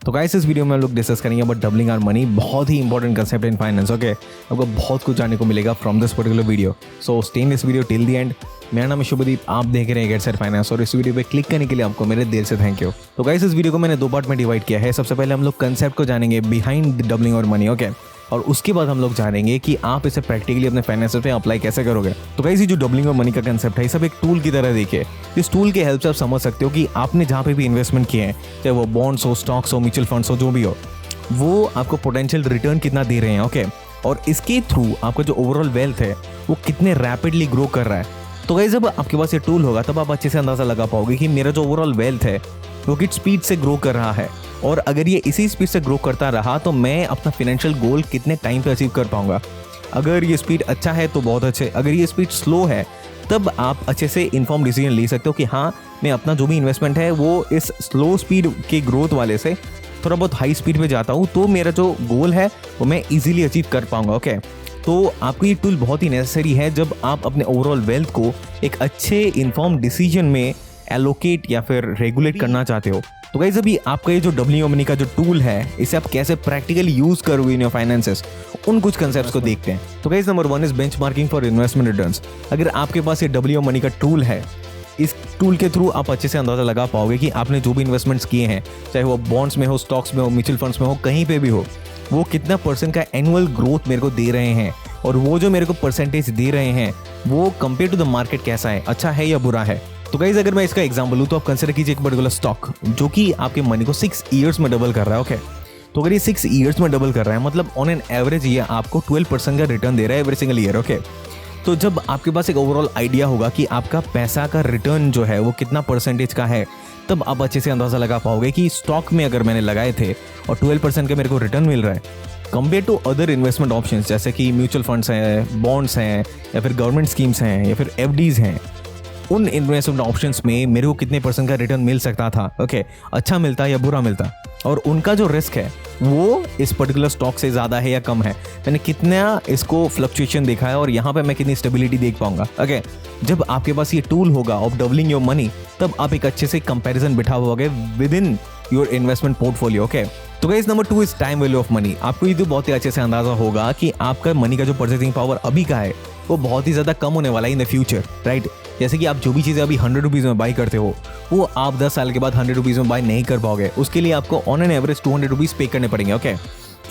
तो गाइस इस वीडियो में हम लोग डिस्कस करेंगे अबाउट डबलिंग आवर मनी। बहुत ही important concept in finance. Okay, आपको बहुत कुछ जानने को मिलेगा from this particular video. So stay in this video till the end. मेरा नाम है शुभदीप, आप देख रहे हैं गेट सेट फाइनेंस और इस वीडियो पे क्लिक करने के लिए आपको मेरे दिल से थैंक यू। तो गाइस इस वीडियो को मैंने दो पार्ट में डिवाइड किया है। सबसे पहले हम लोग कंसेप्ट को जानेंगे behind doubling our money. Okay, और उसके बाद हम लोग जानेंगे कि आप इसे प्रैक्टिकली अपने फाइनेंस पे अप्लाई कैसे करोगे। तो गाइस ये जो डबलिंग ऑफ मनी का कंसेप्ट है, सब एक टूल की तरह देखिए। इस टूल के हेल्प से आप समझ सकते हो कि आपने जहाँ पे भी इन्वेस्टमेंट किए हैं, चाहे वो बॉन्ड्स हो, स्टॉक्स हो, म्यूचुअल फंड्स हो, जो भी हो, वो आपको पोटेंशियल रिटर्न कितना दे रहे हैं। ओके, और इसके थ्रू आपका जो ओवरऑल वेल्थ है वो कितने रैपिडली ग्रो कर रहा है। तो गाइस जब आपके पास ये टूल होगा तब आप अच्छे से अंदाजा लगा पाओगे कि मेरा जो ओवरऑल वेल्थ है वो किस स्पीड से ग्रो कर रहा है, और अगर ये इसी स्पीड से ग्रो करता रहा तो मैं अपना फाइनेंशियल गोल कितने टाइम पे अचीव कर पाऊंगा। अगर ये स्पीड अच्छा है तो बहुत अच्छे, अगर ये स्पीड स्लो है तब आप अच्छे से इन्फॉर्म डिसीजन ले सकते हो कि हाँ, मैं अपना जो भी इन्वेस्टमेंट है वो इस स्लो स्पीड के ग्रोथ वाले से थोड़ा बहुत हाई स्पीड पे जाता हूँ तो मेरा जो गोल है वो मैं इजीली अचीव कर पाऊंगा। ओके, तो आपको ये टूल बहुत ही नेसेसरी है जब आप अपने ओवरऑल वेल्थ को एक अच्छे इन्फॉर्म डिसीजन में एलोकेट या फिर रेगुलेट करना चाहते हो। तो गाइस अभी आपका ये जो डबलिंग ऑफ मनी का जो टूल है, इसे आप कैसे प्रैक्टिकली यूज करोगे इन योर फाइनेंसेस, उन कुछ कंसेप्ट्स को देखते हैं। तो guys number 1 is benchmarking for investment returns. अगर आपके पास ये डबलिंग ऑफ मनी का टूल है, इस टूल के थ्रू आप अच्छे से अंदाजा लगा पाओगे कि आपने जो भी इन्वेस्टमेंट्स किए हैं, चाहे वो बॉन्ड्स में हो, स्टॉक्स में हो, म्यूचुअल फंड्स में हो, कहीं पे भी हो, वो कितना % का एनुअल ग्रोथ मेरे को दे रहे हैं, और वो जो मेरे को परसेंटेज दे रहे हैं वो कंपेयर टू द मार्केट कैसा है, अच्छा है या बुरा है। तो गाइस अगर मैं इसका एग्जांपल लूँ तो आप कंसिडर कीजिए एक पर्टिकुलर स्टॉक जो कि आपके मनी को 6 ईयर्स में डबल कर रहा है। ओके, तो अगर ये 6 ईयर्स में डबल कर रहा है मतलब ऑन एन एवरेज ये आपको 12% का रिटर्न दे रहा है एवरी सिंगल ईयर। ओके, तो जब आपके पास एक ओवरऑल आइडिया होगा कि आपका पैसा का रिटर्न जो है वो कितना परसेंटेज का है, तब आप अच्छे से अंदाजा लगा पाओगे कि स्टॉक में अगर मैंने लगाए थे और 12% का मेरे को रिटर्न मिल रहा है compare to other investment options जैसे कि म्यूचुअल फंड्स हैं, बॉन्ड्स हैं, या फिर गवर्नमेंट स्कीम्स हैं, या फिर एफडीज हैं, उन इन्वेस्टमेंट ऑप्शंस में मेरे को कितने % का रिटर्न मिल सकता था। ओके, अच्छा मिलता या बुरा मिलता, और उनका जो रिस्क है वो इस पर्टिकुलर स्टॉक से ज़्यादा है या कम है, मैंने कितना इसको फ्लक्चुएशन देखा है और यहाँ पे मैं कितनी स्टेबिलिटी देख पाऊंगा। ओके, जब आपके पास ये टूल होगा ऑफ डबलिंग योर मनी, तब आप एक अच्छे से कंपैरिजन बिठा पाओगे within your investment portfolio. Okay, तो guys number 2 is time value of money. आपको ये तो बहुत ही अच्छे से अंदाजा होगा कि आपका मनी का जो परचेसिंग पावर अभी का है वो बहुत ही ज़्यादा कम होने वाला है इन द फ्यूचर, राइट। जैसे कि आप जो भी चीज़ें अभी 100 रुपीज़ में बाई करते हो वो आप 10 साल के बाद 100 रुपीज़ में बाई नहीं कर पाओगे। उसके लिए आपको ऑन एन एवरेज 200 रुपीज़ पे करने पड़ेंगे। ओके,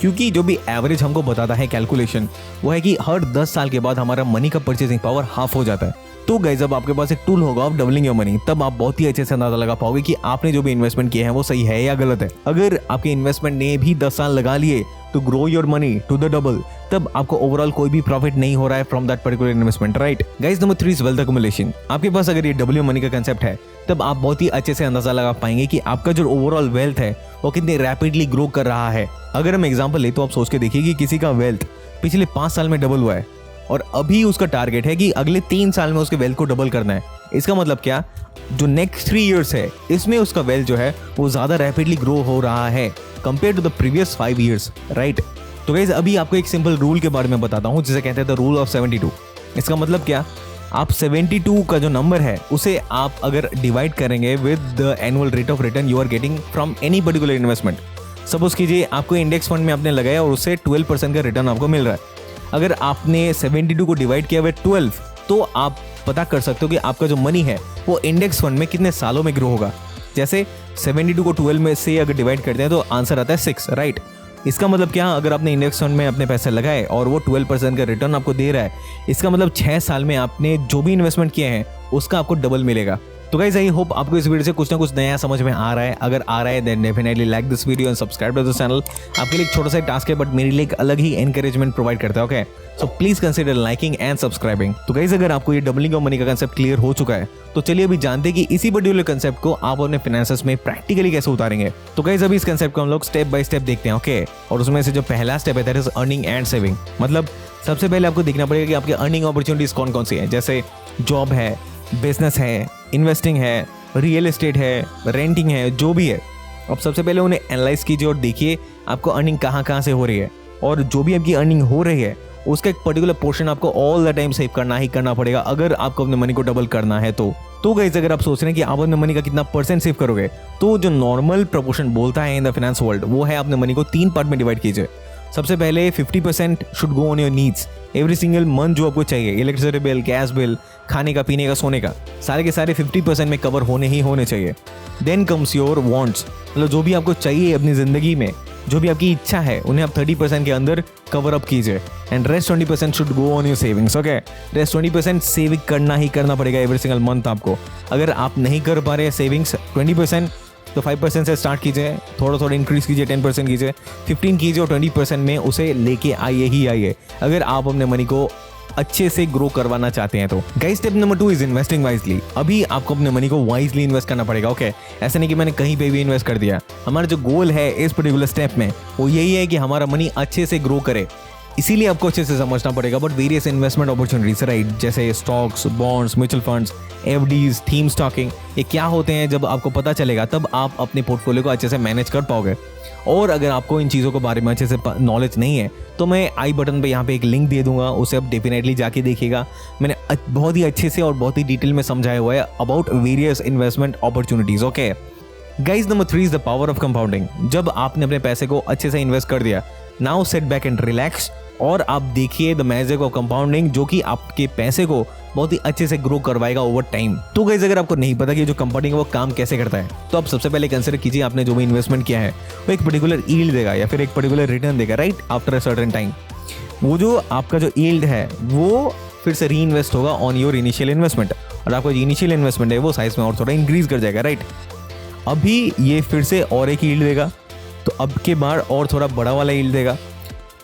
क्योंकि जो भी एवरेज हमको बताता है कैलकुलेशन वो है कि हर 10 साल के बाद हमारा मनी का परचेसिंग पावर हाफ हो जाता है। तो गाइस जब आपके पास एक टूल होगा ऑफ डबलिंग योर मनी, तब आप बहुत ही अच्छे से अंदाजा लगा पाओगे कि आपने जो भी इन्वेस्टमेंट किए हैं वो सही है या गलत है। अगर आपके इन्वेस्टमेंट ने भी 10 साल लगा लिए to grow your money to the double, तब आपको ओवरऑल कोई भी प्रॉफिट नहीं हो रहा है from that particular investment, right. Guys number 3 is wealth accumulation. आपके पास अगर ये डबलिंग मनी का कंसेप्ट है तब आप बहुत ही अच्छे से अंदाजा लगा पाएंगे कि आपका जो ओवरऑल वेल्थ है वो कितनी रैपिडली ग्रो कर रहा है। अगर हम एग्जांपल ले तो आप सोच के देखिए कि किसी का वेल्थ पिछले 5 साल में डबल हुआ है और अभी उसका टारगेट है कि अगले 3 साल में उसके वेल्थ को डबल करना है। इसका मतलब क्या, जो नेक्स्ट 3 इयर्स है इसमें उसका वेल्थ जो है वो ज्यादा रैपिडली ग्रो हो रहा है compare to the previous 5 years, right. तो गाइस अभी आपको एक सिंपल रूल के बारे में बताता हूँ जिसे कहते हैं द रूल ऑफ 72। इसका मतलब क्या, आप 72 का जो नंबर है उसे आप अगर डिवाइड करेंगे with the annual rate of return you are getting from any particular investment. Suppose कीजिए आपको इंडेक्स फंड में आपने लगाया और उससे 12% का रिटर्न आपको मिल रहा है। अगर आपने 72 को डिवाइड किया विद 12 तो आप पता कर सकते हो कि आपका जो मनी है वो इंडेक्स फंड में कितने सालों में ग्रो होगा। जैसे 72 को 12 में से अगर डिवाइड करते हैं तो आंसर आता है 6, राइट। इसका मतलब क्या, अगर आपने इंडेक्स फंड में अपने पैसे लगाए और वो 12% का रिटर्न आपको दे रहा है, इसका मतलब 6 साल में आपने जो भी इन्वेस्टमेंट किए हैं उसका आपको डबल मिलेगा। तो गाइस आई होप आपको इस वीडियो से कुछ ना कुछ नया समझ में आ रहा है। अगर आ रहा है then definitely like this video and subscribe to the channel. आपके लिए एक छोटा सा टास्क है बट मेरे लिए एक अलग ही एनकरेजमेंट प्रोवाइड करता है। Okay, so please consider liking and subscribing. तो गाइस अगर आपको ये डबलिंग ऑफ मनी का कंसेप्ट क्लियर हो चुका है तो चलिए अभी जानते हैं कि इसी पर्टिकुलर कंसेप्ट को आप अपने फाइनेंसेस में प्रैक्टिकली कैसे उतारेंगे। तो गाइस अभी इस कंसेप्ट को हम लोग स्टेप बाय स्टेप देखते हैं। ओके, और उसमें से जो पहला स्टेप है that is earning and saving. मतलब सबसे पहले आपको देखना पड़ेगा कि आपकी अर्निंग अपॉर्चुनिटीज कौन कौन सी है, जैसे जॉब है, बिजनेस है, इन्वेस्टिंग है, रियल एस्टेट है, रेंटिंग है, जो भी है। अब सबसे पहले उन्हें एनालाइज कीजिए और देखिए आपको अर्निंग कहाँ कहाँ से हो रही है। और जो भी आपकी अर्निंग हो रही है उसका एक पर्टिकुलर पोर्शन आपको ऑल द टाइम सेव करना ही करना पड़ेगा अगर आपको अपने मनी को डबल करना है तो गाइस अगर आप सोच रहे हैं कि आप अपने मनी का कितना परसेंट सेव करोगे, तो जो नॉर्मल प्रोपोर्शन बोलता है इन द फाइनेंस वर्ल्ड वो है अपने मनी को 3 पार्ट में डिवाइड कीजिए। सबसे पहले 50% should go on your needs, every single month जो आपको चाहिए, इलेक्ट्रिसिटी बिल, गैस बिल, खाने का, पीने का, सोने का, सारे के सारे 50% में कवर होने ही होने चाहिए। देन कम्स योर वांट्स, मतलब जो भी आपको चाहिए अपनी ज़िंदगी में, जो भी आपकी इच्छा है उन्हें आप 30% के अंदर कवर अप कीजिए। And rest 20% should go on your savings. Okay, rest 20% saving करना ही करना पड़ेगा एवरी सिंगल मंथ आपको। अगर आप नहीं कर पा रहे सेविंग्स 20%, तो 5% से स्टार्ट कीजिए, थोड़ा थोड़ा इंक्रीज कीजिए, 10% कीजिए, 15 कीजिए और 20% में उसे लेके आइए ही आइए अगर आप अपने मनी को अच्छे से ग्रो करवाना चाहते हैं तो। Guys step number 2 is investing wisely. अभी आपको अपने मनी को वाइजली इन्वेस्ट करना पड़ेगा। ओके, ऐसा नहीं कि मैंने कहीं पे भी इन्वेस्ट कर दिया। हमारा जो गोल है इस पर्टिकुलर स्टेप में वो यही है कि हमारा मनी अच्छे से ग्रो करे, इसीलिए आपको अच्छे से समझना पड़ेगा। But various investment opportunities right, जैसे stocks, bonds, mutual funds, FDs, theme stocking, ये क्या होते हैं जब आपको पता चलेगा तब आप अपने पोर्टफोलियो को अच्छे से मैनेज कर पाओगे। और अगर आपको इन चीज़ों के बारे में अच्छे से नॉलेज नहीं है तो मैं आई बटन पे यहाँ पे एक लिंक दे दूंगा, उसे आप डेफिनेटली जाके देखिएगा। मैंने बहुत ही अच्छे से और बहुत ही डिटेल में समझाया हुआ है about various investment opportunities. Okay guys, number 3 is the power of compounding. जब आपने अपने पैसे को अच्छे से इन्वेस्ट कर दिया, now set back and relax और आप देखिए द मैजिक ऑफ कंपाउंडिंग, जो कि आपके पैसे को बहुत ही अच्छे से ग्रो करवाएगा ओवर टाइम। तो गाइस अगर आपको नहीं पता कि जो कंपाउंडिंग है वो काम कैसे करता है, तो आप सबसे पहले कंसीडर कीजिए आपने जो भी इन्वेस्टमेंट किया है वो एक पर्टिकुलर यील्ड देगा या फिर एक पर्टिकुलर रिटर्न देगा right, after a certain time. वो जो आपका जो यील्ड है वो फिर से री इन्वेस्ट होगा ऑन योर इनिशियल इन्वेस्टमेंट, और आपका जो इनिशियल इन्वेस्टमेंट है वो साइज में और थोड़ा इंक्रीज कर जाएगा राइट। अभी ये फिर से और एक यील्ड देगा, तो अब के बाद और थोड़ा बड़ा वाला यील्ड देगा।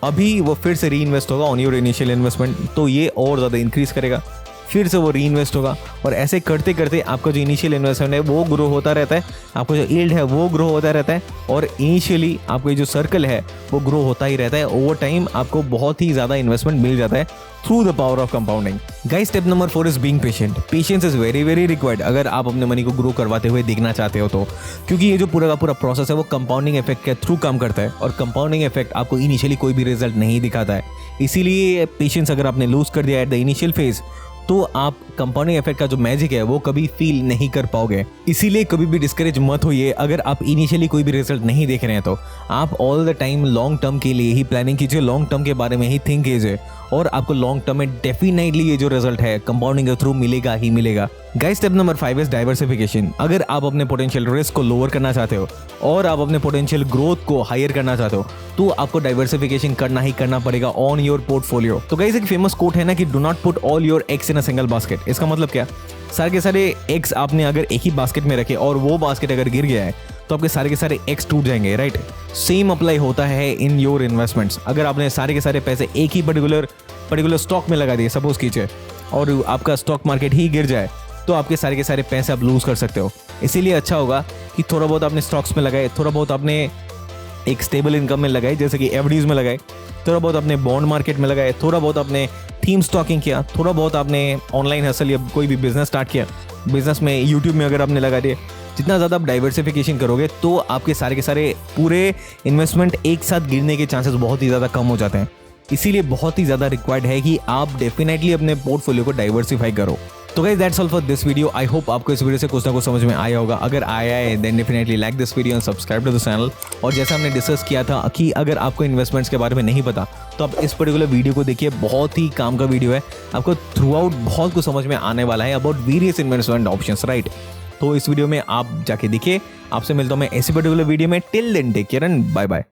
अभी वो फिर से री इन्वेस्ट होगा ऑन योर इनिशियल इन्वेस्टमेंट, तो ये और ज़्यादा इंक्रीज करेगा, फिर से वो री इन्वेस्ट होगा, और ऐसे करते करते आपका जो इनिशियल इन्वेस्टमेंट है वो ग्रो होता रहता है, आपका जो यील्ड है वो ग्रो होता रहता है, और इनिशियली आपका जो सर्कल है वो ग्रो होता ही रहता है। ओवर टाइम आपको बहुत ही ज़्यादा इन्वेस्टमेंट मिल जाता है through the power of compounding. Guys step number 4 is being patient. Patience is very very required अगर आप अपने मनी को ग्रो करवाते हुए देखना चाहते हो तो, क्योंकि ये जो पूरा का पूरा प्रोसेस है वो कंपाउंडिंग इफेक्ट के थ्रू काम करता है, और कंपाउंडिंग इफेक्ट आपको इनिशियली कोई भी रिजल्ट नहीं दिखाता है। इसीलिए पेशेंस अगर आपने लूज कर दिया एट द इनिशियल फेज, तो आप कंपाउंडिंग इफेक्ट का जो मैजिक है वो कभी फील नहीं कर पाओगे। इसीलिए कभी भी डिस्करेज मत होइए अगर आप इनिशियली कोई भी रिजल्ट नहीं देख रहे हैं तो। आप all the time long term के लिए ही प्लानिंग कीजिए, लॉन्ग टर्म के बारे में ही थिंक कीजिए, और आपको लॉन्ग टर्म में डेफिनेटली ये जो रिजल्ट है कंपाउंडिंग के थ्रू मिलेगा ही मिलेगा। Guys step number 5 is diversification. अगर आप अपने पोटेंशियल रिस्क को लोअर करना चाहते हो और आप अपने पोटेंशियल ग्रोथ को हायर करना चाहते हो, तो आपको डाइवर्सिफिकेशन करना ही करना पड़ेगा ऑन योर पोर्टफोलियो। तो गाइस एक फेमस कोट है ना कि do not put all your eggs in a single basket. इसका मतलब क्या, सारे के सारे एग्स आपने अगर एक ही बास्केट में रखे और वो बास्केट अगर गिर गया है तो आपके सारे के सारे एग्स टूट जाएंगे राइट। सेम अप्लाई होता है इन योर इन्वेस्टमेंट्स। अगर आपने सारे के सारे पैसे एक ही पर्टिकुलर स्टॉक में लगा दिए सपोज कीजिए, और आपका स्टॉक मार्केट ही गिर जाए, तो आपके सारे के सारे पैसे आप लूज कर सकते हो। इसीलिए अच्छा होगा कि थोड़ा बहुत आपने स्टॉक्स में लगाए, थोड़ा बहुत आपने एक स्टेबल इनकम में लगाए जैसे कि एफडीज में लगाए, थोड़ा बहुत आपने बॉन्ड मार्केट में लगाए, थोड़ा बहुत आपने थीम स्टॉकिंग किया, थोड़ा बहुत आपने ऑनलाइन हसल या कोई भी बिजनेस स्टार्ट किया, बिजनेस में यूट्यूब में अगर आपने लगा दिए। जितना ज़्यादा आप डाइवर्सिफिकेशन करोगे तो आपके सारे के सारे पूरे इन्वेस्टमेंट एक साथ गिरने के चांसेस बहुत ही ज़्यादा कम हो जाते हैं। इसीलिए बहुत ही ज़्यादा रिक्वायर्ड है कि आप डेफिनेटली अपने पोर्टफोलियो को डाइवर्सिफाई करो। तो guys that's all for this video. I hope आपको इस वीडियो से कुछ ना कुछ समझ में आया होगा। अगर आया है then definitely like this video and subscribe to the channel. और जैसा हमने डिस्कस किया था कि अगर आपको इन्वेस्टमेंट्स के बारे में नहीं पता तो आप इस पर्टिकुलर वीडियो को देखिए, बहुत ही काम का वीडियो है। आपको थ्रू आउट बहुत कुछ समझ में आने वाला है about various investment options right. तो इस वीडियो में आप जाके देखिए। आपसे मिलता हूँ मैं ऐसी पर्टिकुलर वीडियो में। Till then take care and bye bye.